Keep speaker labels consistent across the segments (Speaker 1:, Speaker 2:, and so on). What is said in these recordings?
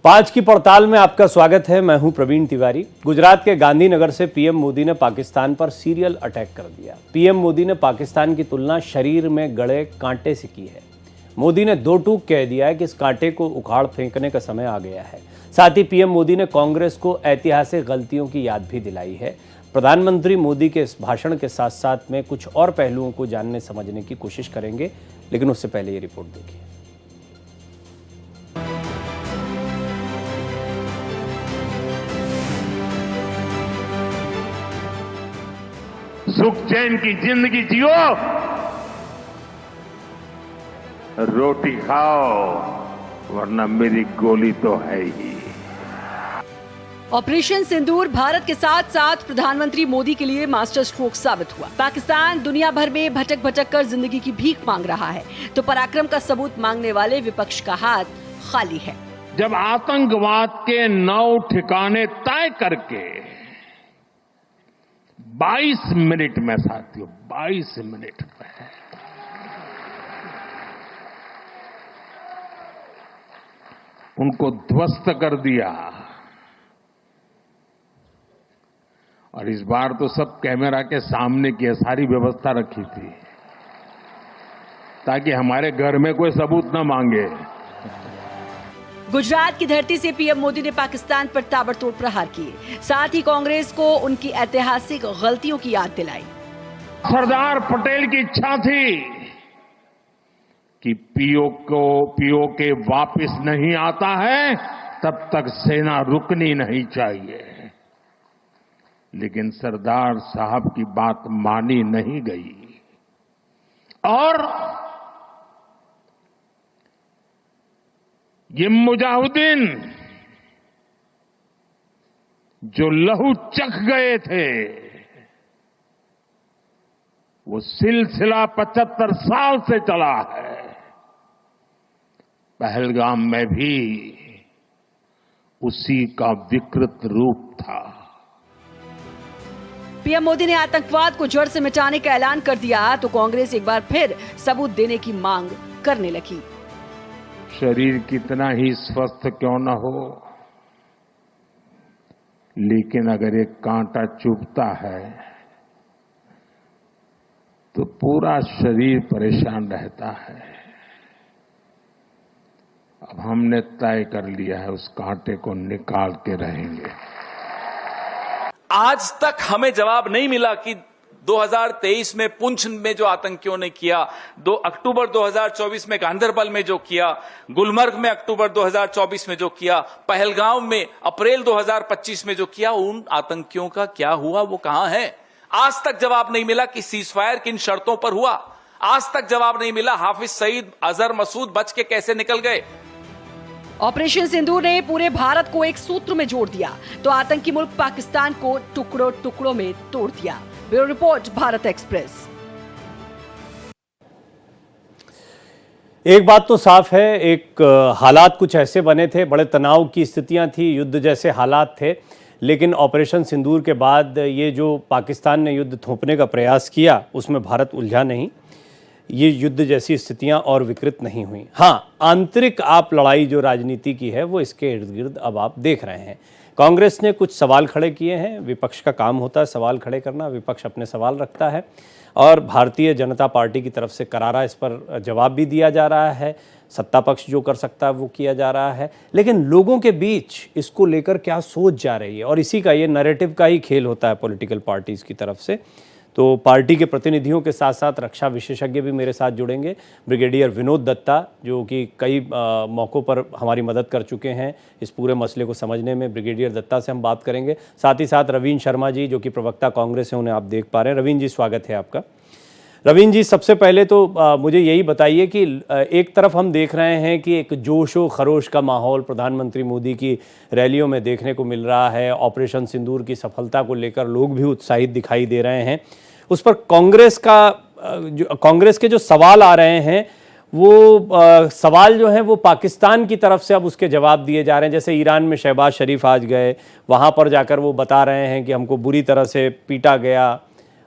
Speaker 1: आज की पड़ताल में आपका स्वागत है। मैं हूं प्रवीण तिवारी। गुजरात के गांधीनगर से पीएम मोदी ने पाकिस्तान पर सीरियल अटैक कर दिया। पीएम मोदी ने पाकिस्तान की तुलना शरीर में गड़े कांटे से की है। मोदी ने दो टूक कह दिया है कि इस कांटे को उखाड़ फेंकने का समय आ गया है। साथ ही पीएम मोदी ने कांग्रेस को ऐतिहासिक गलतियों की याद भी दिलाई है। प्रधानमंत्री मोदी के इस भाषण के साथ साथ में कुछ और पहलुओं को जानने समझने की कोशिश करेंगे, लेकिन उससे पहले ये रिपोर्ट देखिए।
Speaker 2: सुख चैन की जिंदगी जियो, रोटी खाओ, वरना मेरी गोली तो है ही।
Speaker 3: ऑपरेशन सिंदूर भारत के साथ साथ प्रधानमंत्री मोदी के लिए मास्टर स्ट्रोक साबित हुआ। पाकिस्तान दुनिया भर में भटक भटक कर जिंदगी की भीख मांग रहा है, तो पराक्रम का सबूत मांगने वाले विपक्ष का हाथ खाली है।
Speaker 2: जब आतंकवाद के 9 ठिकाने तय करके 22 मिनट में, साथियों 22 मिनट में उनको ध्वस्त कर दिया, और इस बार तो सब कैमरा के सामने की सारी व्यवस्था रखी थी ताकि हमारे घर में कोई सबूत न मांगे।
Speaker 3: गुजरात की धरती से पीएम मोदी ने पाकिस्तान पर ताबड़तोड़ प्रहार किए, साथ ही कांग्रेस को उनकी ऐतिहासिक गलतियों की याद दिलाई।
Speaker 2: सरदार पटेल की इच्छा थी कि पीओके वापस नहीं आता है तब तक सेना रुकनी नहीं चाहिए, लेकिन सरदार साहब की बात मानी नहीं गई और ये मुजाहिदीन जो लहू चख गए थे, वो सिलसिला 75 साल से चला है। पहलगाम में भी उसी का विकृत रूप था।
Speaker 3: पीएम मोदी ने आतंकवाद को जड़ से मिटाने का ऐलान कर दिया, तो कांग्रेस एक बार फिर सबूत देने की मांग करने लगी।
Speaker 2: शरीर कितना ही स्वस्थ क्यों न हो, लेकिन अगर एक कांटा चुभता है तो पूरा शरीर परेशान रहता है। अब हमने तय कर लिया है, उस कांटे को निकाल के रहेंगे।
Speaker 4: आज तक हमें जवाब नहीं मिला कि 2023 में पुंछ में जो आतंकियों ने किया, 2 अक्टूबर 2024 में गांदरबल में जो किया, गुलमर्ग में अक्टूबर 2024 में जो किया, पहलगाम में अप्रैल 2025 में जो किया, उन आतंकियों का क्या हुआ, वो कहां है? आज तक जवाब नहीं मिला कि सीजफायर किन शर्तों पर हुआ। आज तक जवाब नहीं मिला हाफिज सईद, अजहर मसूद बच के कैसे निकल गए।
Speaker 3: ऑपरेशन सिंदूर ने पूरे भारत को एक सूत्र में जोड़ दिया, तो आतंकी मुल्क पाकिस्तान को टुकड़ों टुकड़ों में तोड़ दिया। Bureau report, Bharat express.
Speaker 1: एक बात तो साफ है, एक हालात कुछ ऐसे बने थे, बड़े तनाव की स्थितियां थी, युद्ध जैसे हालात थे, लेकिन ऑपरेशन सिंदूर के बाद ये जो पाकिस्तान ने युद्ध थोपने का प्रयास किया, उसमें भारत उलझा नहीं। ये युद्ध जैसी स्थितियां और विकृत नहीं हुई। हाँ, आंतरिक आप लड़ाई जो राजनीति की है वो इसके इर्द गिर्द अब आप देख रहे हैं। कांग्रेस ने कुछ सवाल खड़े किए हैं। विपक्ष का काम होता है सवाल खड़े करना, विपक्ष अपने सवाल रखता है और भारतीय जनता पार्टी की तरफ से करारा इस पर जवाब भी दिया जा रहा है। सत्ता पक्ष जो कर सकता है वो किया जा रहा है, लेकिन लोगों के बीच इसको लेकर क्या सोच जा रही है, और इसी का ये नैरेटिव का ही खेल होता है पॉलिटिकल पार्टीज़ की तरफ से। तो पार्टी के प्रतिनिधियों के साथ साथ रक्षा विशेषज्ञ भी मेरे साथ जुड़ेंगे। ब्रिगेडियर विनोद दत्ता, जो कि कई मौक़ों पर हमारी मदद कर चुके हैं इस पूरे मसले को समझने में, ब्रिगेडियर दत्ता से हम बात करेंगे। साथ ही साथ रवीन शर्मा जी, जो कि प्रवक्ता कांग्रेस हैं, उन्हें आप देख पा रहे हैं। रवीन जी, स्वागत है आपका। रवीन जी, सबसे पहले तो मुझे यही बताइए कि एक तरफ हम देख रहे हैं कि एक जोशो खरोश का माहौल प्रधानमंत्री मोदी की रैलियों में देखने को मिल रहा है। ऑपरेशन सिंदूर की सफलता को लेकर लोग भी उत्साहित दिखाई दे रहे हैं। उस पर कांग्रेस के जो सवाल आ रहे हैं, वो सवाल जो हैं वो पाकिस्तान की तरफ से अब उसके जवाब दिए जा रहे हैं। जैसे ईरान में शहबाज शरीफ आज गए, वहाँ पर जाकर वो बता रहे हैं कि हमको बुरी तरह से पीटा गया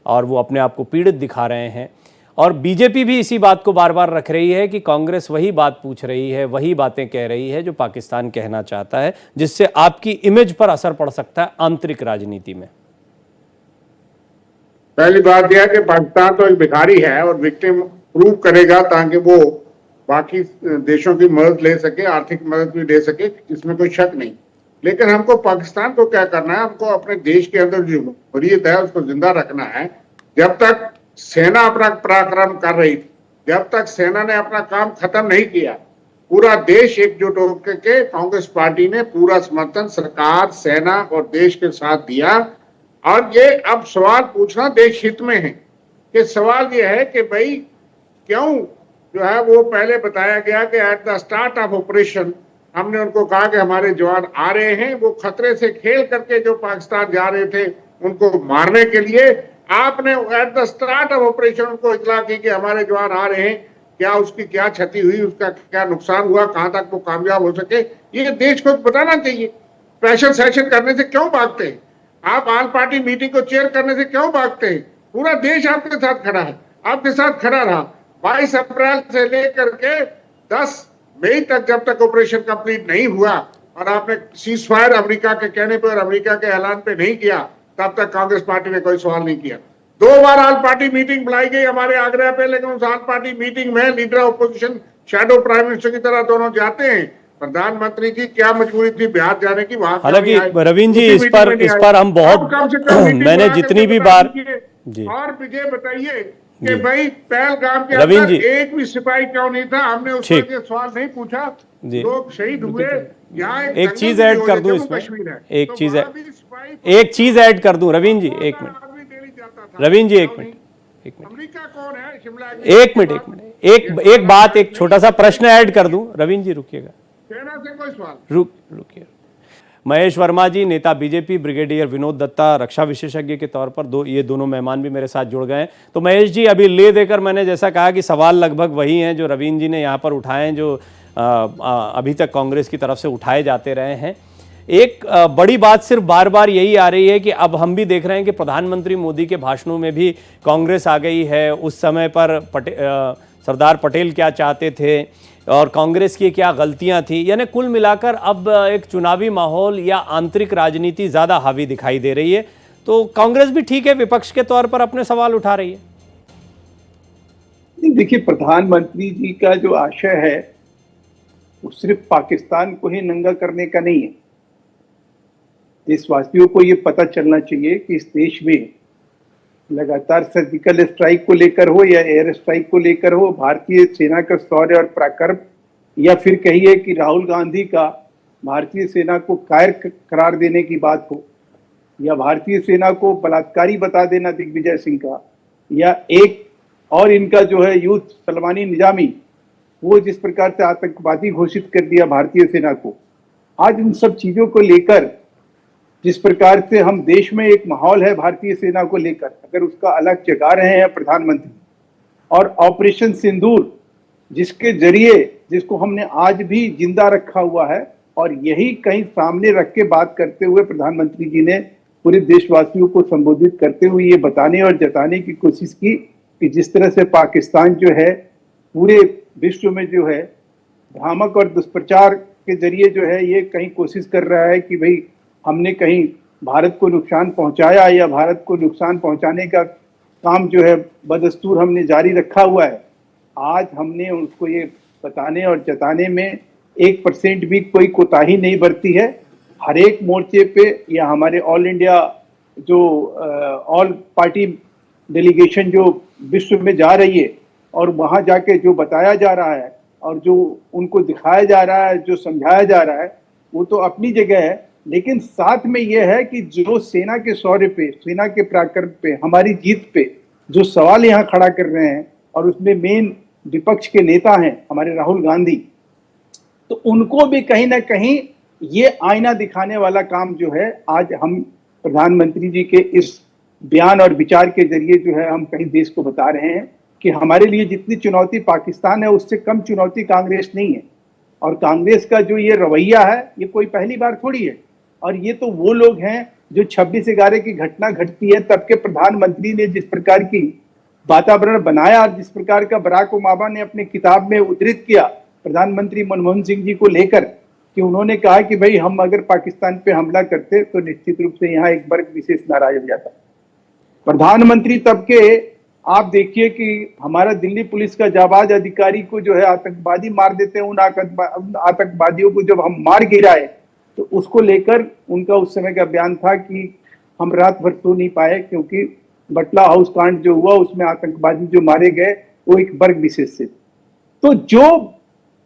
Speaker 1: और वो अपने आप को पीड़ित दिखा रहे हैं। और बीजेपी भी इसी बात को बार बार रख रही है कि कांग्रेस वही बात पूछ रही है, वही बातें कह रही है जो पाकिस्तान कहना चाहता है, जिससे आपकी इमेज पर असर पड़ सकता है आंतरिक राजनीति में।
Speaker 5: पहली बात यह है कि पाकिस्तान तो एक भिखारी है और विक्टिम प्रूव करेगा ताकि वो बाकी देशों की मदद ले सके, आर्थिक मदद भी ले सके, इसमें कोई शक नहीं। लेकिन हमको पाकिस्तान को क्या करना है, हमको अपने देश के अंदर जो जमहूरियत है उसको जिंदा रखना है। जब तक सेना अपना पराक्रम कर रही थी, जब तक सेना ने अपना काम खत्म नहीं किया, पूरा देश एकजुट होकर के कांग्रेस पार्टी ने पूरा समर्थन सरकार, सेना और देश के साथ दिया। और ये अब सवाल पूछना देश हित में है कि सवाल ये है कि भाई क्यों जो है वो पहले बताया गया कि at the start of operation हमने उनको कहा कि हमारे जवान आ रहे हैं, वो खतरे से खेल करके जो पाकिस्तान जा रहे थे उनको मारने के लिए, आपने at the start of operation उनको इतला की कि हमारे जवान आ रहे हैं, क्या उसकी क्या क्षति हुई, उसका क्या नुकसान हुआ, कहां तक वो कामयाब हो सके, ये देश को बताना चाहिए। स्पेशल सेशन करने से क्यों भागते हैं आप? ऑल पार्टी मीटिंग को चेयर करने से क्यों भागते हैं? पूरा देश आपके साथ खड़ा है, आपके साथ खड़ा रहा। 22 अप्रैल से लेकर के 10 मई तक जब तक ऑपरेशन कंप्लीट नहीं हुआ और आपने सीज फायर अमेरिका के कहने पे और अमेरिका के ऐलान पे नहीं किया, तब तक कांग्रेस पार्टी ने कोई सवाल नहीं किया। 2 बार ऑल पार्टी मीटिंग बुलाई गई हमारे आग्रह पे, लेकिन उस ऑल पार्टी मीटिंग में leader opposition, shadow prime minister की तरह दोनों जाते हैं। प्रधानमंत्री की क्या मजबूरी थी बिहार जाने की? वहां
Speaker 1: हालांकि रवीन जी इस पर हम बहुत मैंने जितनी भी बार जी
Speaker 5: और मुझे बताइए कि भाई पहलगाम के
Speaker 1: रवीन
Speaker 5: अंदर
Speaker 1: जी
Speaker 5: एक भी सिपाही क्यों नहीं था? हमने उस पर ये सवाल नहीं पूछा। लोग शहीद हुए। यहाँ
Speaker 1: एक चीज ऐड कर दूं इसमें, एक चीज ऐड कर दूं रवीन जी, एक मिनट रवीन जी, एक मिनट
Speaker 5: अमेरिका कौन है? शिमला
Speaker 1: एक मिनट एक बात, एक छोटा सा प्रश्न ऐड कर दूं। रवीन जी रुकिएगा,
Speaker 5: सेना से कोई सवाल
Speaker 1: रुकिए। महेश वर्मा जी, नेता बीजेपी, ब्रिगेडियर विनोद दत्ता, रक्षा विशेषज्ञ के तौर पर ये दोनों मेहमान भी मेरे साथ जुड़ गए हैं। तो महेश जी, अभी ले देकर मैंने जैसा कहा कि सवाल लगभग वही हैं जो रवीन जी ने यहाँ पर उठाए हैं, जो अभी तक कांग्रेस की तरफ से उठाए जाते रहे हैं। एक बड़ी बात सिर्फ बार बार यही आ रही है कि अब हम भी देख रहे हैं कि प्रधानमंत्री मोदी के भाषणों में भी कांग्रेस आ गई है। उस समय पर सरदार पटेल क्या चाहते थे और कांग्रेस की क्या गलतियां थी, यानी कुल मिलाकर अब एक चुनावी माहौल या आंतरिक राजनीति ज़्यादा हावी दिखाई दे रही है। तो कांग्रेस भी ठीक है, विपक्ष के तौर पर अपने सवाल उठा रही है।
Speaker 6: देखिए, प्रधानमंत्री जी का जो आशय है वो सिर्फ पाकिस्तान को ही नंगा करने का नहीं है। देशवासियों को ये पता चलना चाहिए कि इस देश में लगातार सर्जिकल स्ट्राइक को लेकर हो या एयर स्ट्राइक को लेकर हो, भारतीय सेना का शौर्य और पराक्रम, या फिर कहिए कि राहुल गांधी का भारतीय सेना को कायर करार देने की बात हो, या भारतीय सेना को बलात्कारी बता देना दिग्विजय सिंह का, या एक और इनका जो है यूथ सलमानी निजामी, वो जिस प्रकार से आतंकवादी घोषित कर दिया भारतीय सेना को। आज इन सब चीजों को लेकर जिस प्रकार से हम देश में एक माहौल है भारतीय सेना को लेकर, अगर उसका अलग जगा रहे हैं प्रधानमंत्री, और ऑपरेशन सिंदूर जिसके जरिए, जिसको हमने आज भी जिंदा रखा हुआ है, और यही कहीं सामने रख के बात करते हुए प्रधानमंत्री जी ने पूरे देशवासियों को संबोधित करते हुए ये बताने और जताने की कोशिश की कि जिस तरह से पाकिस्तान जो है पूरे विश्व में जो है भ्रामक और दुष्प्रचार के जरिए जो है ये कहीं कोशिश कर रहा है कि भाई हमने कहीं भारत को नुकसान पहुंचाया, या भारत को नुकसान पहुंचाने का काम जो है बदस्तूर हमने जारी रखा हुआ है। आज हमने उसको ये बताने और जताने में 1% भी कोई कोताही नहीं बरती है। हर एक मोर्चे पे, या हमारे ऑल इंडिया जो ऑल पार्टी डेलीगेशन जो विश्व में जा रही है और वहां जाके जो बताया जा रहा है और जो उनको दिखाया जा रहा है, जो समझाया जा रहा है, वो तो अपनी जगह है। लेकिन साथ में यह है कि जो सेना के शौर्य पे, सेना के पराक्रम पे, हमारी जीत पे जो सवाल यहाँ खड़ा कर रहे हैं, और उसमें मेन विपक्ष के नेता हैं हमारे राहुल गांधी, तो उनको भी कहीं ना कहीं ये आईना दिखाने वाला काम जो है आज हम प्रधानमंत्री जी के इस बयान और विचार के जरिए जो है हम कहीं देश को बता रहे हैं कि हमारे लिए जितनी चुनौती पाकिस्तान है उससे कम चुनौती कांग्रेस नहीं है। और कांग्रेस का जो ये रवैया है ये कोई पहली बार थोड़ी है, और ये तो वो लोग हैं जो 26/11 की घटना घटती है तब के प्रधानमंत्री ने जिस प्रकार की वातावरण बनाया, जिस प्रकार का बराक ओबामा ने अपने किताब में उद्धृत किया प्रधानमंत्री मनमोहन सिंह जी को लेकर, कि उन्होंने कहा कि भाई हम अगर पाकिस्तान पे हमला करते तो निश्चित रूप से यहाँ एक वर्ग विशेष नाराज हो जाता। प्रधानमंत्री तब के आप देखिए कि हमारा दिल्ली पुलिस का जाबाज अधिकारी को जो है आतंकवादी मार देते हैं, उन आतंकवादियों को जब हम मार गिराए तो उसको लेकर उनका उस समय का बयान था कि हम रात भर सो नहीं पाए, क्योंकि बटला हाउस कांड जो हुआ उसमें आतंकवादी जो मारे गए वो एक वर्ग विशेष से। तो जो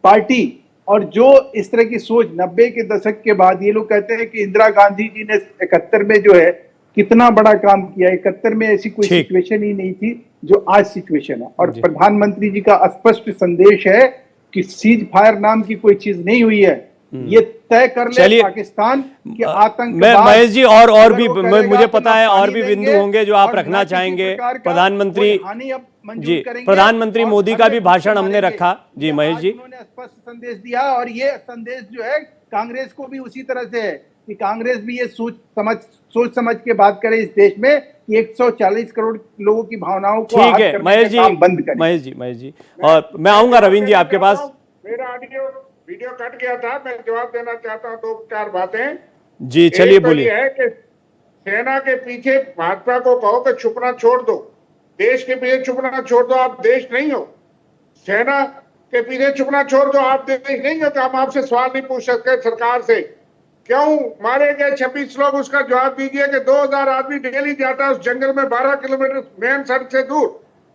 Speaker 6: पार्टी और जो इस तरह की सोच 90 के दशक के बाद, ये लोग कहते हैं कि इंदिरा गांधी जी ने 71 में जो है कितना बड़ा काम किया, 71 में ऐसी कोई सिचुएशन ही नहीं थी जो आज सिचुएशन है। और प्रधानमंत्री जी का स्पष्ट संदेश है कि सीज फायर नाम की कोई चीज नहीं हुई है, ये तय कर ले पाकिस्तान कि आतंकवाद।
Speaker 1: महेश जी और भी मुझे पता है और भी बिंदु होंगे जो आप रखना चाहेंगे। प्रधानमंत्री जी, प्रधानमंत्री मोदी का भी भाषण हमने रखा। जी महेश जी,
Speaker 6: उन्होंने स्पष्ट संदेश दिया और ये संदेश जो है कांग्रेस को भी उसी तरह से है कि कांग्रेस भी ये सोच समझ के बात करे इस देश में कि 140 करोड़ लोगों की भावनाओं को
Speaker 1: ठीक है महेश जी, बंद करें। महेश जी और मैं आऊंगा रविंद्र जी आपके पास।
Speaker 5: मेरा ऑडियो वीडियो कट गया था, मैं जवाब देना चाहता हूँ 2-4 बातें।
Speaker 1: जी चलिए बोलिए।
Speaker 5: है कि सेना के पीछे भाजपा को कहो कि छुपना छोड़ दो, देश के पीछे छुपना छोड़ दो, आप देश नहीं हो। सेना के पीछे छुपना छोड़ दो, आप देश नहीं हो। तो हम आपसे सवाल नहीं पूछ सकते सरकार से क्यों मारे गए 26 लोग, उसका जवाब दीजिए कि 2000 आदमी डेली जाता है उस जंगल में 12 किलोमीटर मेन सड़क से दूर,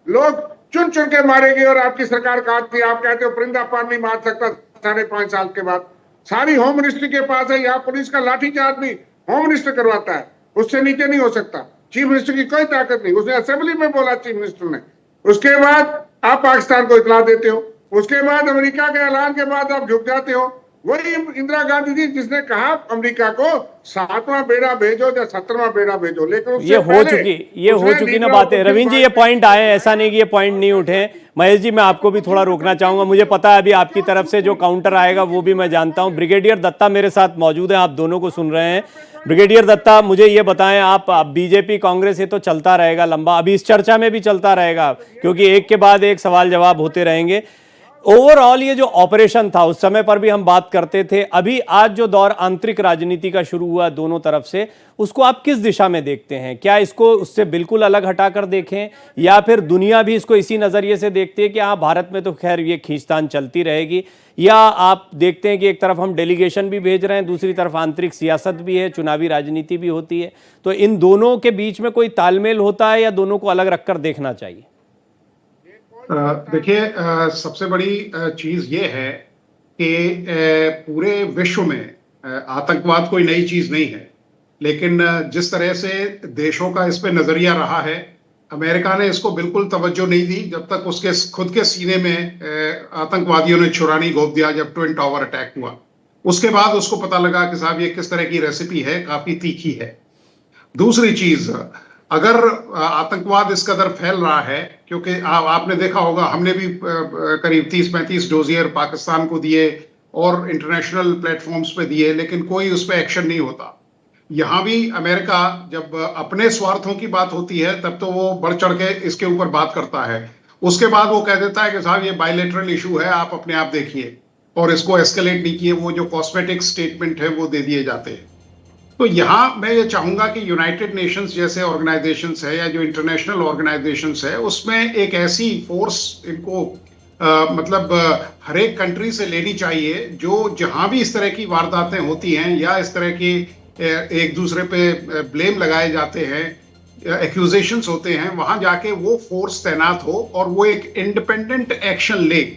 Speaker 5: लोग चुन चुन के मारे गए और आपकी सरकार काटती। आप कहते हो परिंदा पान नहीं मार सकता 5.5 साल के बाद। सारी होम मिनिस्ट्री के पास है, यहाँ पुलिस का लाठीचार्ज भी होम मिनिस्टर करवाता है, उससे नीचे नहीं हो सकता। चीफ मिनिस्टर की कोई ताकत नहीं, उसने असेंबली में बोला चीफ मिनिस्टर ने। उसके बाद आप पाकिस्तान को इतला देते हो, उसके बाद अमेरिका के ऐलान के बाद आप झुक जाते हो। वही इंदिरा गांधी जी जिसने कहा अमेरिका को 7वां बेड़ा भेजो या 17वां बेड़ा भेजो, लेकिन
Speaker 1: ये हो चुकी ना बातें। रविंद्र जी ये पॉइंट आए, ऐसा नहीं कि ये पॉइंट नहीं उठे। महेश जी मैं आपको भी थोड़ा रोकना चाहूंगा, मुझे पता है अभी आपकी तरफ से जो काउंटर आएगा वो भी मैं जानता हूं। ब्रिगेडियर दत्ता मेरे साथ मौजूद है, आप दोनों को सुन रहे हैं। ब्रिगेडियर दत्ता मुझे ये बताएं, आप बीजेपी कांग्रेस ये तो चलता रहेगा लंबा, अभी इस चर्चा में भी चलता रहेगा क्योंकि एक के बाद एक सवाल जवाब होते रहेंगे। ओवरऑल ये जो ऑपरेशन था उस समय पर भी हम बात करते थे, अभी आज जो दौर आंतरिक राजनीति का शुरू हुआ दोनों तरफ से, उसको आप किस दिशा में देखते हैं? क्या इसको उससे बिल्कुल अलग हटाकर देखें या फिर दुनिया भी इसको इसी नजरिए से देखती है कि हाँ भारत में तो खैर ये खींचतान चलती रहेगी, या आप देखते हैं कि एक तरफ हम डेलीगेशन भी भेज रहे हैं, दूसरी तरफ आंतरिक सियासत भी है, चुनावी राजनीति भी होती है, तो इन दोनों के बीच में कोई तालमेल होता है या दोनों को अलग रखकर देखना चाहिए?
Speaker 7: देखिए सबसे बड़ी चीज ये है कि पूरे विश्व में आतंकवाद कोई नई चीज नहीं है, लेकिन जिस तरह से देशों का इस पे नजरिया रहा है, अमेरिका ने इसको बिल्कुल तवज्जो नहीं दी जब तक उसके खुद के सीने में आतंकवादियों ने छुरानी घोंप दिया जब ट्विन टावर अटैक हुआ। उसके बाद उसको पता लगा कि साहब ये किस तरह की रेसिपी है, काफी तीखी है। दूसरी चीज, अगर आतंकवाद इस कदर फैल रहा है, क्योंकि आपने देखा होगा हमने भी करीब 30-35 डोजियर पाकिस्तान को दिए और इंटरनेशनल प्लेटफॉर्म्स पे दिए, लेकिन कोई उस पर एक्शन नहीं होता। यहाँ भी अमेरिका जब अपने स्वार्थों की बात होती है तब तो वो बढ़ चढ़ के इसके ऊपर बात करता है, उसके बाद वो कह देता है कि साहब ये बायलैटरल इशू है, आप अपने आप देखिए, और इसको एस्केलेट नहीं किए, वो जो कॉस्मेटिक स्टेटमेंट है वो दे दिए जाते हैं। तो यहाँ मैं ये चाहूंगा कि यूनाइटेड नेशंस जैसे ऑर्गेनाइजेशंस है या जो इंटरनेशनल ऑर्गेनाइजेशंस है, उसमें एक ऐसी फोर्स इनको मतलब हर एक कंट्री से लेनी चाहिए जो जहां भी इस तरह की वारदातें होती हैं या इस तरह की एक दूसरे पे ब्लेम लगाए जाते हैं, एक्यूजेशंस होते हैं, वहां जाके वो फोर्स तैनात हो और वो एक इंडिपेंडेंट एक्शन ले।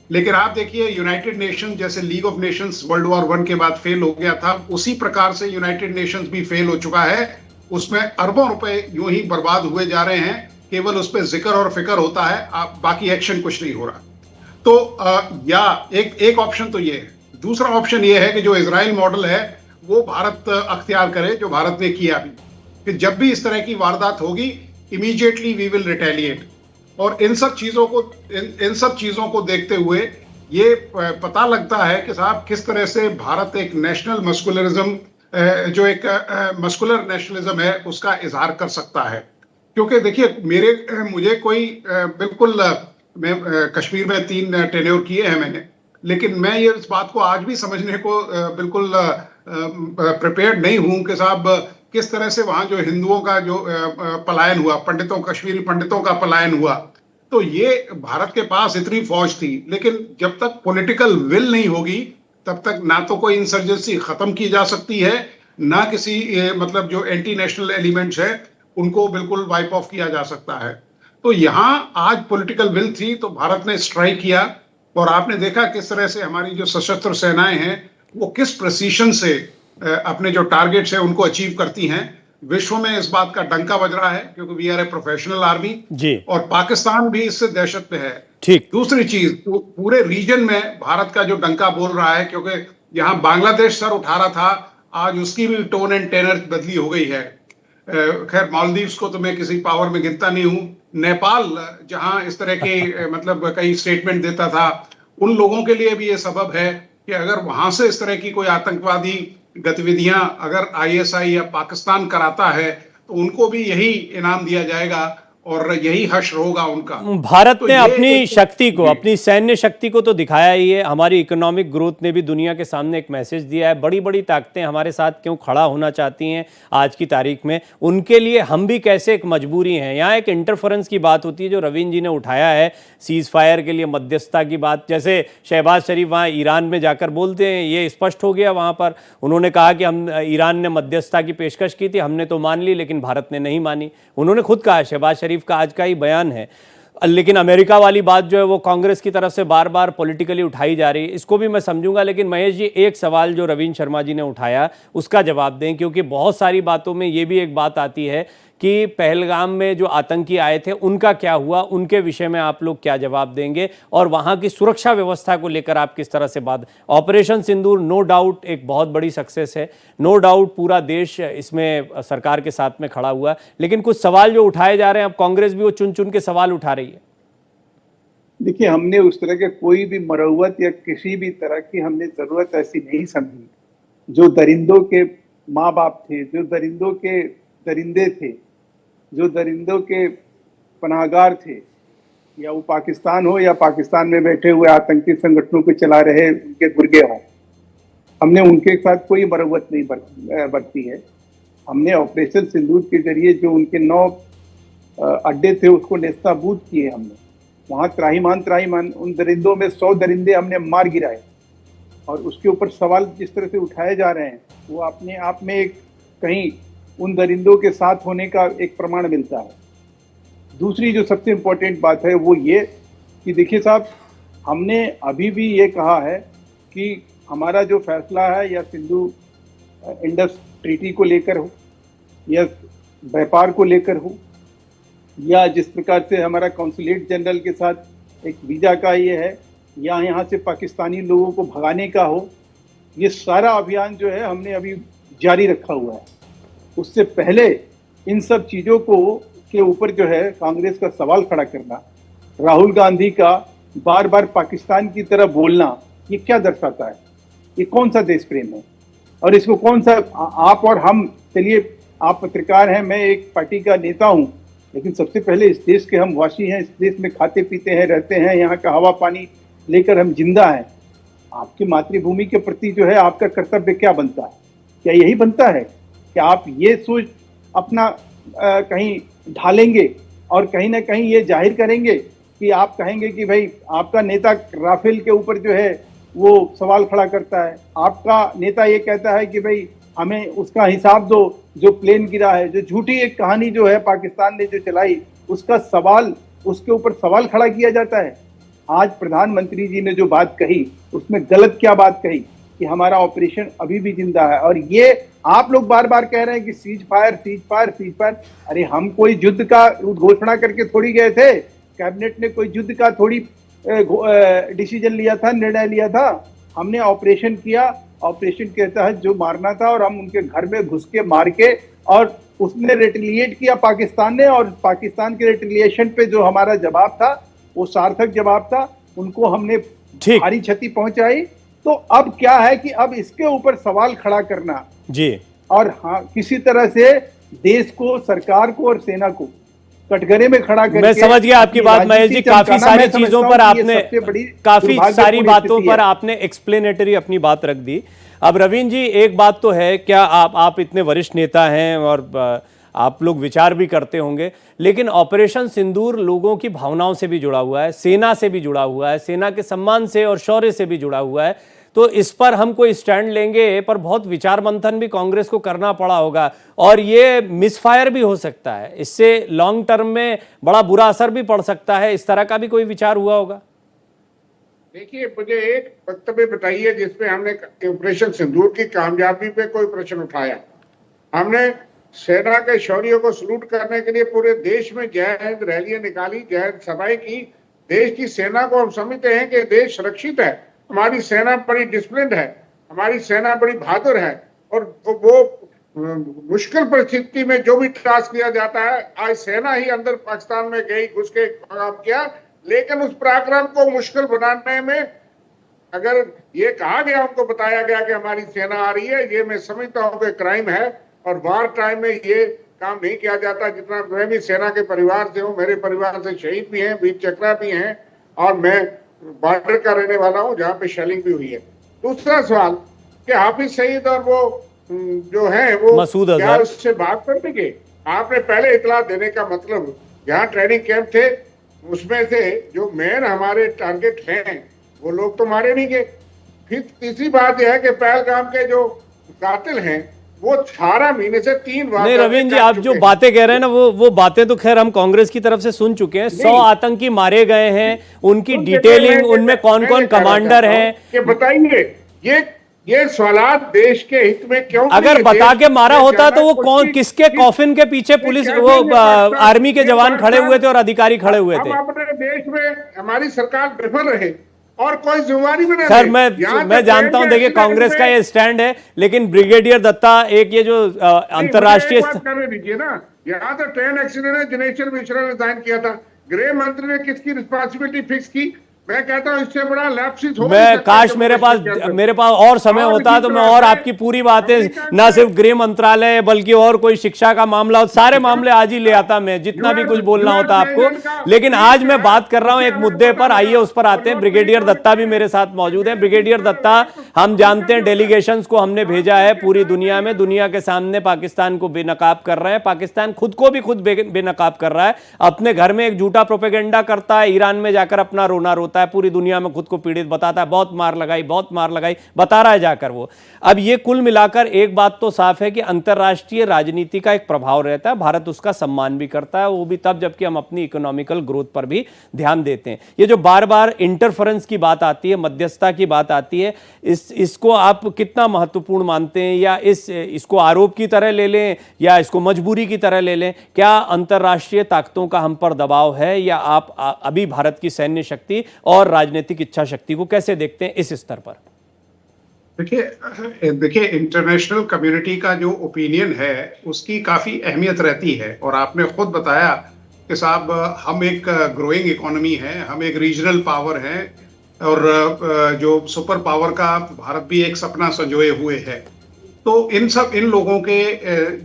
Speaker 7: लेकिन आप देखिए यूनाइटेड नेशन जैसे league of Nations world war 1 के बाद फेल हो गया था, उसी प्रकार से यूनाइटेड नेशंस भी फेल हो चुका है। उसमें अरबों रुपए यूं ही बर्बाद हुए जा रहे हैं, केवल उस पर जिक्र और फिक्र होता है, बाकी एक्शन कुछ नहीं हो रहा। तो या एक ऑप्शन तो ये है। दूसरा ऑप्शन ये है कि जो इजराइल मॉडल है वो भारत अख्तियार करे, जो भारत ने किया अभी, कि जब भी इस तरह की वारदात होगी इमीडिएटली वी विल रिटेलिएट। और इन सब चीजों को देखते हुए ये पता लगता है कि साहब किस तरह से भारत एक नेशनल मस्कुलरिज्म, जो एक मस्कुलर नेशनलिज्म है, उसका इजहार कर सकता है। क्योंकि देखिए मुझे कोई बिल्कुल मैं कश्मीर में 3 टेन्योर किए हैं मैंने, लेकिन मैं ये इस बात को आज भी समझने को बिल्कुल प्रिपेयर्ड नहीं हूं कि साहब किस तरह से वहां जो हिंदुओं का जो पलायन हुआ, कश्मीरी पंडितों का पलायन हुआ। तो ये भारत के पास इतनी फौज थी, लेकिन जब तक पॉलिटिकल विल नहीं होगी तब तक ना तो कोई इंसर्जेंसी खत्म की जा सकती है, ना किसी मतलब जो एंटी नेशनल एलिमेंट्स है उनको बिल्कुल वाइप ऑफ किया जा सकता है। तो यहां आज पॉलिटिकल विल थी तो भारत ने स्ट्राइक किया, और आपने देखा किस तरह से हमारी जो सशस्त्र सेनाएं हैं वो किस प्रिसीशन से अपने जो टारगेट्स हैं उनको अचीव करती हैं। विश्व में इस बात का डंका बज रहा है क्योंकि we are a professional army
Speaker 1: जी,
Speaker 7: और पाकिस्तान भी इससे दहशत में है।
Speaker 1: ठीक।
Speaker 7: दूसरी चीज, पूरे रीजन में भारत का जो डंका बोल रहा है, क्योंकि यहां बांग्लादेश सर उठा रहा था, आज उसकी भी टोन एंड टेनर बदली हो गई है। खैर मालदीव्स को तो मैं किसी पावर में गिनता नहीं हूं। नेपाल जहां इस तरह के मतलब कई स्टेटमेंट देता था, उन लोगों के लिए भी ये सबब है कि अगर वहां से इस तरह की कोई आतंकवादी गतिविधियां अगर आईएसआई या पाकिस्तान कराता है तो उनको भी यही इनाम दिया जाएगा और यही हश्र होगा उनका।
Speaker 1: भारत
Speaker 7: तो
Speaker 1: ने
Speaker 7: ये
Speaker 1: अपनी शक्ति को,
Speaker 7: जी।
Speaker 1: अपनी सैन्य शक्ति को तो दिखाया ही है। हमारी इकोनॉमिक ग्रोथ ने भी दुनिया के सामने एक मैसेज दिया है। बड़ी बड़ी ताकतें हमारे साथ क्यों खड़ा होना चाहती हैं आज की तारीख में, उनके लिए हम भी कैसे एक मजबूरी हैं। यहाँ एक इंटरफेरेंस की बात होती है जो रवीन जी ने उठाया है, सीज फायर के लिए मध्यस्थता की बात। जैसे शहबाज शरीफ वहाँ ईरान में जाकर बोलते हैं, ये स्पष्ट हो गया वहाँ पर। उन्होंने कहा कि हम ईरान ने मध्यस्थता की पेशकश की थी, हमने तो मान ली, लेकिन भारत ने नहीं मानी। उन्होंने खुद कहा, शहबाज शरीफ का आज का ही बयान है। लेकिन अमेरिका वाली बात जो है वो कांग्रेस की तरफ से बार बार पॉलिटिकली उठाई जा रही है, इसको भी मैं समझूंगा। लेकिन महेश जी, एक सवाल जो रवीन शर्मा जी ने उठाया उसका जवाब दें, क्योंकि बहुत सारी बातों में ये भी एक बात आती है कि पहलगाम में जो आतंकी आए थे उनका क्या हुआ, उनके विषय में आप लोग क्या जवाब देंगे, और वहां की सुरक्षा व्यवस्था को लेकर आप किस तरह से बात। ऑपरेशन सिंदूर नो डाउट एक बहुत बड़ी सक्सेस है, नो डाउट पूरा देश इसमें सरकार के साथ में खड़ा हुआ, लेकिन कुछ सवाल जो उठाए जा रहे हैं, अब कांग्रेस भी वो चुन चुन के सवाल उठा रही है।
Speaker 6: देखिए, हमने उस तरह के कोई भी मरम्मत या किसी भी तरह की हमने जरूरत ऐसी नहीं समझी। जो दरिंदों के माँ बाप थे, जो दरिंदों के दरिंदे थे, जो दरिंदों के पनाहगार थे, या वो पाकिस्तान हो या पाकिस्तान में बैठे हुए आतंकी संगठनों को चला रहे उनके गुर्गे हों, हमने उनके साथ कोई मरम्मत नहीं बरती है। हमने ऑपरेशन सिंदूर के जरिए जो उनके 9 अड्डे थे उसको नेस्ताबूद किए। हमने वहाँ त्राहिमाम उन दरिंदों में 100 दरिंदे हमने मार गिराए, और उसके ऊपर सवाल जिस तरह से उठाए जा रहे हैं वो अपने आप में एक कहीं उन दरिंदों के साथ होने का एक प्रमाण मिलता है। दूसरी जो सबसे इम्पोर्टेंट बात है वो ये कि देखिए साहब, हमने अभी भी ये कहा है कि हमारा जो फैसला है या सिंधु इंडस ट्रीटी को लेकर हो या व्यापार को लेकर हो या जिस प्रकार से हमारा कॉन्सुलेट जनरल के साथ एक वीज़ा का ये है या यहाँ से पाकिस्तानी लोगों को भगाने का हो, ये सारा अभियान जो है हमने अभी जारी रखा हुआ है। उससे पहले इन सब चीज़ों को के ऊपर जो है कांग्रेस का सवाल खड़ा करना, राहुल गांधी का बार बार पाकिस्तान की तरह बोलना, ये क्या दर्शाता है? ये कौन सा देश प्रेम है? और इसको कौन सा आप और हम, चलिए आप पत्रकार हैं, मैं एक पार्टी का नेता हूँ, लेकिन सबसे पहले इस देश के हम वासी हैं, इस देश में खाते पीते हैं, रहते हैं, यहाँ का हवा पानी लेकर हम जिंदा हैं। आपकी मातृभूमि के प्रति जो है आपका कर्तव्य क्या बनता है? क्या यही बनता है कि आप ये सोच अपना कहीं ढालेंगे और कहीं ना कहीं ये जाहिर करेंगे कि आप कहेंगे कि भाई आपका नेता राफेल के ऊपर जो है वो सवाल खड़ा करता है, आपका नेता ये कहता है कि भाई हमें उसका हिसाब दो जो प्लेन गिरा है, जो झूठी एक कहानी जो है पाकिस्तान ने जो चलाई उसका सवाल, उसके ऊपर सवाल खड़ा किया जाता है। आज प्रधानमंत्री जी ने जो बात कही उसमें गलत क्या बात कही कि हमारा ऑपरेशन अभी भी जिंदा है, और ये आप लोग बार बार कह रहे हैं कि cease fire cease fire cease fire. अरे हम कोई युद्ध का घोषणा करके थोड़ी गए थे, कैबिनेट ने कोई युद्ध का थोड़ी डिसीजन लिया था, निर्णय लिया था। हमने ऑपरेशन किया, ऑपरेशन के तहत जो मारना था, और हम उनके घर में घुस के मार के, और उसने रिटेलिएट किया पाकिस्तान ने, और पाकिस्तान के रिटेलिएशन पे जो हमारा जवाब था वो सार्थक जवाब था, उनको हमने भारी क्षति पहुंचाई। तो अब क्या है कि अब इसके ऊपर सवाल खड़ा करना
Speaker 1: जी,
Speaker 6: और हाँ किसी तरह से देश को, सरकार को और सेना को कटघरे में खड़ा करके
Speaker 1: मैं समझ गया आपकी बात महेश जी, काफी सारी चीजों पर आपने, काफी सारी बातों पर आपने एक्सप्लेनेटरी अपनी बात रख दी। अब रवीन जी, एक बात तो है, क्या आप इतने वरिष्ठ नेता हैं और आप लोग विचार भी करते होंगे, लेकिन ऑपरेशन सिंदूर लोगों की भावनाओं से भी जुड़ा हुआ है, सेना से भी जुड़ा हुआ है, सेना के सम्मान से और शौर्य से भी जुड़ा हुआ है। तो इस पर हम कोई स्टैंड लेंगे, पर बहुत विचार मंथन भी कांग्रेस को करना पड़ा होगा और ये मिसफायर भी हो सकता है, इससे लॉन्ग टर्म में बड़ा बुरा असर भी पड़ सकता है। इस तरह का भी कोई विचार हुआ होगा?
Speaker 5: देखिए, मुझे एक वक्तव्य बताइए जिसमें हमने ऑपरेशन सिंदूर की कामयाबी पे कोई प्रश्न उठाया। हमने सेना के शौर्य को सलूट करने के लिए पूरे देश में जय हिंद रैलियां निकाली, जय हिंद सभाएं की। देश की सेना को हम समझते हैं कि देश सुरक्षित है, हमारी सेना बड़ी डिसिप्लिन है, हमारी सेना बड़ी बहादुर है और वो मुश्किल परिस्थिति में जो भी टास्क किया जाता है, आज सेना ही अंदर पाकिस्तान में गई, घुस के काम किया, लेकिन उस पराक्रम को मुश्किल बनाने में अगर ये कहा गया, उनको बताया गया कि हमारी सेना आ रही है, ये मैं समझता हूँ कि क्राइम है और वार टाइम में ये काम नहीं किया जाता। जितना मैं भी सेना के परिवार से हूँ, मेरे परिवार से शहीद भी हैं, वीर चक्रा भी हैं और मैं बॉर्डर का रहने वाला हूँ जहाँ पे शेलिंग भी हुई है। दूसरा सवाल कि हाफिज सईद और वो जो है वो
Speaker 1: मसूद
Speaker 5: क्या
Speaker 1: अजहर
Speaker 5: उससे बात करने के आपने पहले इतला देने का मतलब, जहाँ ट्रेनिंग कैंप थे उसमें से जो मेन हमारे टारगेट हैं वो लोग तो मारे नहीं गए। फिर तीसरी बात यह है कि पहलगाम के जो कातिल हैं वो 18 महीने से 3 बार।
Speaker 1: नहीं रवीन जी, आप जो बातें कह रहे हैं ना, वो बातें तो खैर हम कांग्रेस की तरफ से सुन चुके हैं। 100 आतंकी मारे गए हैं, उनकी डिटेलिंग, उनमें कौन कौन कमांडर हैं,
Speaker 5: बताइए। ये सवालात देश के हित में क्यों?
Speaker 1: अगर बता के मारा होता तो वो कौन, किसके कॉफिन के पीछे पुलिस, वो आर्मी के जवान खड़े हुए थे और अधिकारी खड़े हुए थे।
Speaker 5: हम अपने देश में हमारी सरकार विफल रहे और कोई जिम्मेवारी में नहीं।
Speaker 1: सर मैं जानता हूं, देखिए कांग्रेस का ये स्टैंड है, लेकिन ब्रिगेडियर दत्ता एक ये जो अंतर्राष्ट्रीय
Speaker 5: करने दीजिए ना, यहाँ तो ट्रेन एक्सीडेंट है, दिनेश्वर मिश्रा ने रिजाइन किया था, गृह मंत्री ने किसकी रिस्पॉन्सिबिलिटी फिक्स की? मैं कहता हूं इससे बड़ा लैप्सिस हो,
Speaker 1: मैं काश मेरे पास और समय होता तो मैं और आपकी पूरी बातें, ना सिर्फ गृह मंत्रालय बल्कि और कोई शिक्षा का मामला, सारे मामले आज ही ले आता मैं, जितना भी कुछ बोलना होता आपको। लेकिन आज मैं बात कर रहा हूं एक मुद्दे पर, आइए उस पर आते हैं। ब्रिगेडियर दत्ता भी मेरे साथ मौजूद है। ब्रिगेडियर दत्ता, हम जानते हैं डेलीगेशंस को हमने भेजा है पूरी दुनिया में, दुनिया के सामने पाकिस्तान को बेनकाब कर रहे हैं, पाकिस्तान खुद को भी खुद बेनकाब कर रहा है, अपने घर में एक झूठा प्रोपेगेंडा करता है, ईरान में जाकर अपना रोना रोता है, पूरी दुनिया में खुद को पीड़ित बताता है, बहुत मार लगाई बता रहा है जाकर वो। अब ये कुल मिलाकर एक बात तो साफ है कि अंतरराष्ट्रीय राजनीति का एक प्रभाव रहता है, भारत उसका सम्मान भी करता है, वो भी तब जबकि हम अपनी इकोनॉमिकल ग्रोथ पर भी ध्यान देते हैं। ये जो बार बार इंटरफेरेंस की बात आती है, मध्यस्थता की बात आती है, इसको आप कितना महत्वपूर्ण मानते हैं, या इसको आरोप की तरह ले लें या इसको मजबूरी की तरह ले लें? क्या अंतरराष्ट्रीय ताकतों का हम पर दबाव है, या आप अभी भारत की सैन्य शक्ति और राजनीतिक इच्छा शक्ति को कैसे देखते हैं इस स्तर पर?
Speaker 7: देखिए इंटरनेशनल कम्युनिटी का जो ओपिनियन है उसकी काफी अहमियत रहती है, और आपने खुद बताया कि साहब हम एक ग्रोइंग इकोनॉमी है, हम एक रीजनल पावर है, और जो सुपर पावर का भारत भी एक सपना संजोए हुए है। तो इन लोगों के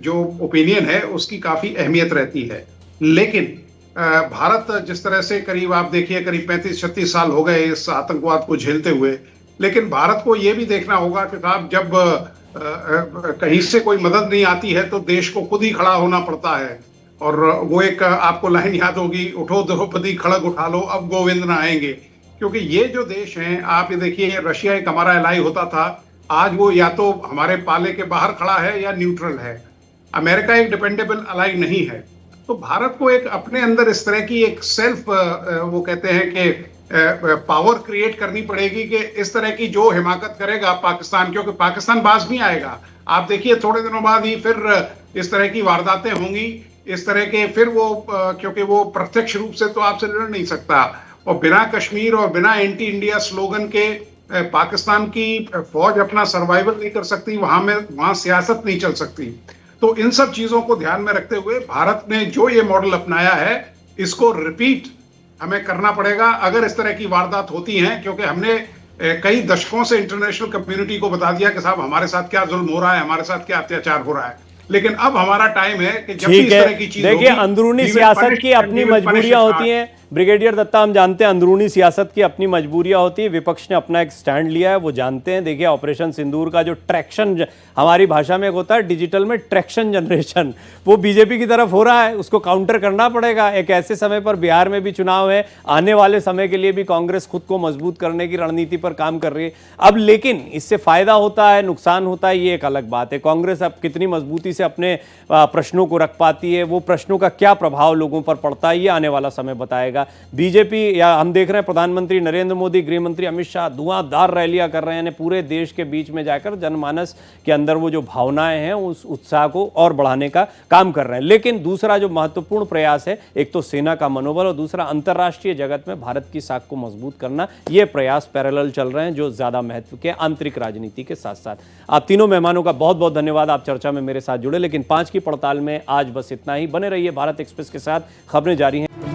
Speaker 7: जो ओपिनियन है उसकी काफी अहमियत रहती है। लेकिन भारत जिस तरह से, करीब आप देखिए करीब 35-36 साल हो गए इस आतंकवाद को झेलते हुए, लेकिन भारत को यह भी देखना होगा कि साहब जब कहीं से कोई मदद नहीं आती है तो देश को खुद ही खड़ा होना पड़ता है। और वो एक आपको लाइन याद होगी, उठो द्रौपदी खड़ग उठा लो अब गोविंद न आएंगे। क्योंकि ये जो देश हैं, आप ये देखिए, रशिया एक हमारा एलाई होता था, आज वो या तो हमारे पाले के बाहर खड़ा है या न्यूट्रल है। अमेरिका एक डिपेंडेबल एलाई नहीं है। तो भारत को एक अपने अंदर इस तरह की एक सेल्फ, वो कहते हैं कि पावर क्रिएट करनी पड़ेगी कि इस तरह की जो हिमाकत करेगा पाकिस्तान, क्योंकि पाकिस्तान बाज नहीं आएगा। आप देखिए थोड़े दिनों बाद ही फिर इस तरह की वारदातें होंगी, इस तरह के फिर वो, क्योंकि वो प्रत्यक्ष रूप से तो आपसे लड़ नहीं सकता, और बिना कश्मीर और बिना एंटी इंडिया स्लोगन के पाकिस्तान की फौज अपना सर्वाइवल नहीं कर सकती, वहां सियासत नहीं चल सकती। तो इन सब चीजों को ध्यान में रखते हुए भारत ने जो ये मॉडल अपनाया है, इसको रिपीट हमें करना पड़ेगा अगर इस तरह की वारदात होती हैं, क्योंकि हमने कई दशकों से इंटरनेशनल कम्युनिटी को बता दिया कि साहब हमारे साथ क्या जुल्म हो रहा है, हमारे साथ क्या अत्याचार हो रहा है। लेकिन अब हमारा टाइम है कि जब भी इस
Speaker 1: ठीक
Speaker 7: तरह
Speaker 1: है,
Speaker 7: की चीज
Speaker 1: देखिए
Speaker 7: होगी,
Speaker 1: अंदरूनी
Speaker 7: we will
Speaker 1: सियासत
Speaker 7: punish
Speaker 1: की
Speaker 7: them,
Speaker 1: अपनी
Speaker 7: we will punish
Speaker 1: मजबूरियां
Speaker 7: it
Speaker 1: होती
Speaker 7: hard.
Speaker 1: हैं। ब्रिगेडियर दत्ता, हम जानते हैं अंदरूनी सियासत की अपनी मजबूरियां होती है। विपक्ष ने अपना एक स्टैंड लिया है, वो जानते हैं। देखिए ऑपरेशन सिंदूर का जो ट्रैक्शन, हमारी भाषा में एक होता है डिजिटल में ट्रैक्शन जनरेशन, वो बीजेपी की तरफ हो रहा है, उसको काउंटर करना पड़ेगा। एक ऐसे समय पर बिहार में भी चुनाव है, आने वाले समय के लिए भी कांग्रेस खुद को मजबूत करने की रणनीति पर काम कर रही है। अब लेकिन इससे फायदा होता है, नुकसान होता है, ये एक अलग बात है। कांग्रेस अब कितनी मजबूती से अपने प्रश्नों को रख पाती है, वो प्रश्नों का क्या प्रभाव लोगों पर पड़ता है, ये आने वाला समय बताएगा। बीजेपी, या हम देख रहे हैं प्रधानमंत्री नरेंद्र मोदी, गृह मंत्री अमित शाह धुआंधार रैलियां कर रहे हैं, पूरे देश के बीच में जाकर जनमानस के अंदर वो जो भावनाएं हैं उस उत्साह को और बढ़ाने का काम कर रहे हैं। लेकिन दूसरा जो महत्वपूर्ण प्रयास है, एक तो सेना का मनोबल और दूसरा अंतर्राष्ट्रीय जगत में भारत की साख को मजबूत करना, ये प्रयास पैरेलल चल रहे हैं, जो ज्यादा महत्व के आंतरिक राजनीति के साथ साथ। आप तीनों मेहमानों का बहुत बहुत धन्यवाद, आप चर्चा में मेरे साथ जुड़े। लेकिन 5 की पड़ताल में आज बस इतना ही। बने रहिए भारत एक्सप्रेस के साथ, खबरें जारी हैं।